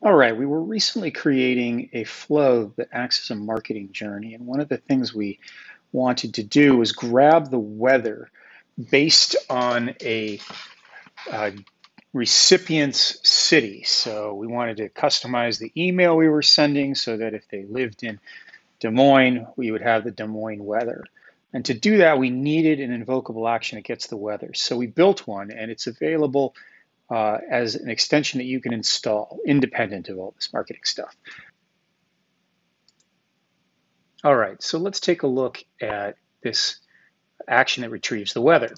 All right, we were recently creating a flow that acts as a marketing journey. And one of the things we wanted to do was grab the weather based on a recipient's city. So we wanted to customize the email we were sending so that if they lived in Des Moines, we would have the Des Moines weather. And to do that, we needed an invocable action that gets the weather. So we built one, and it's available as an extension that you can install independent of all this marketing stuff. All right, so let's take a look at this action that retrieves the weather.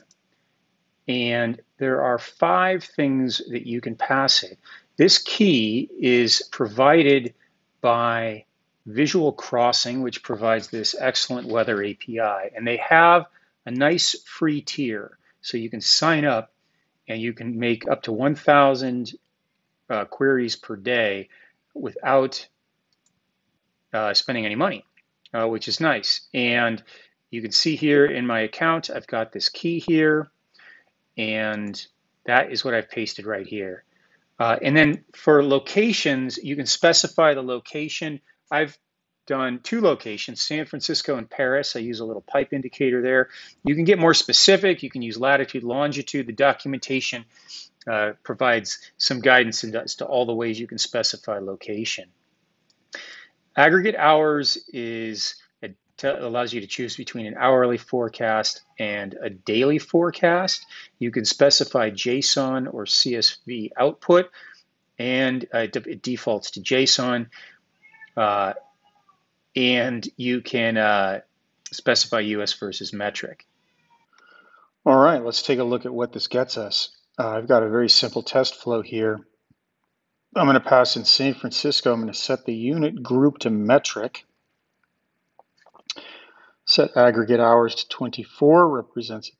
And there are 5 things that you can pass it. This key is provided by Visual Crossing, which provides this excellent weather API. And they have a nice free tier. So you can sign up and you can make up to 1,000 queries per day without spending any money, which is nice. And you can see here in my account, I've got this key here, and that is what I've pasted right here. And then for locations, you can specify the location. I've done 2 locations, San Francisco and Paris. I use a little pipe indicator there. You can get more specific. You can use latitude, longitude. The documentation provides some guidance as to all the ways you can specify location. Aggregate hours allows you to choose between an hourly forecast and a daily forecast. You can specify JSON or CSV output, and it defaults to JSON. And you can specify US versus metric. All right, let's take a look at what this gets us. I've got a very simple test flow here. I'm going to pass in San Francisco. I'm going to set the unit group to metric. Set aggregate hours to 24, represents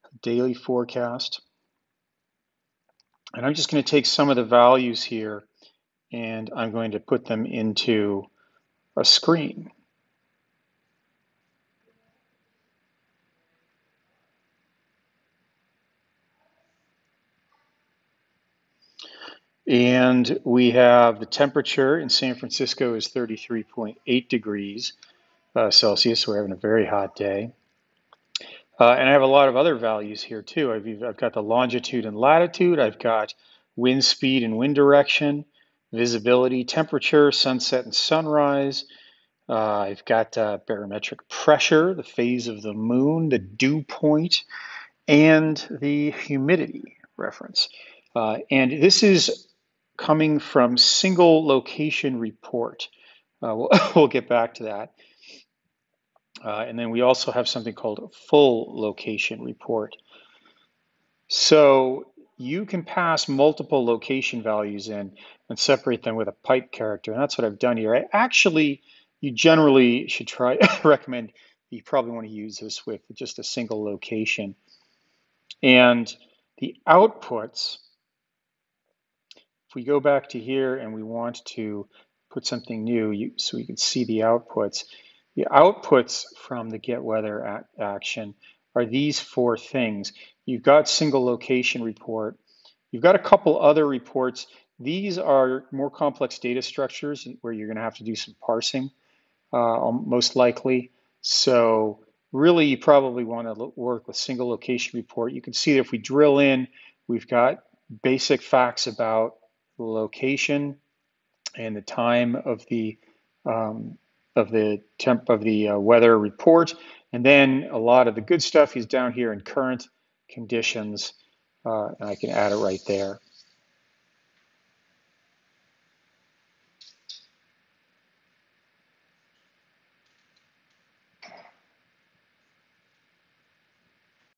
a daily forecast. And I'm just going to take some of the values here and I'm going to put them into a screen. And we have the temperature in San Francisco is 33.8 degrees Celsius. So we're having a very hot day. And I have a lot of other values here too. I've got the longitude and latitude. I've got wind speed and wind direction, visibility, temperature, sunset and sunrise. I've got barometric pressure, the phase of the moon, the dew point, and the humidity reference. And this is coming from single location report. We'll get back to that. And then we also have something called a full location report. So you can pass multiple location values in and separate them with a pipe character. And that's what I've done here. You generally should recommend, you probably want to use this with just a single location. And the outputs, if we go back to here and we want to put something new, so we can see the outputs. The outputs from the get weather action are these 4 things. You've got single location report. You've got a couple other reports. These are more complex data structures where you're going to have to do some parsing, most likely. So really, you probably want to work with single location report. You can see that if we drill in, we've got basic facts about the location and the time of the weather report, and then a lot of the good stuff is down here in current conditions, and I can add it right there.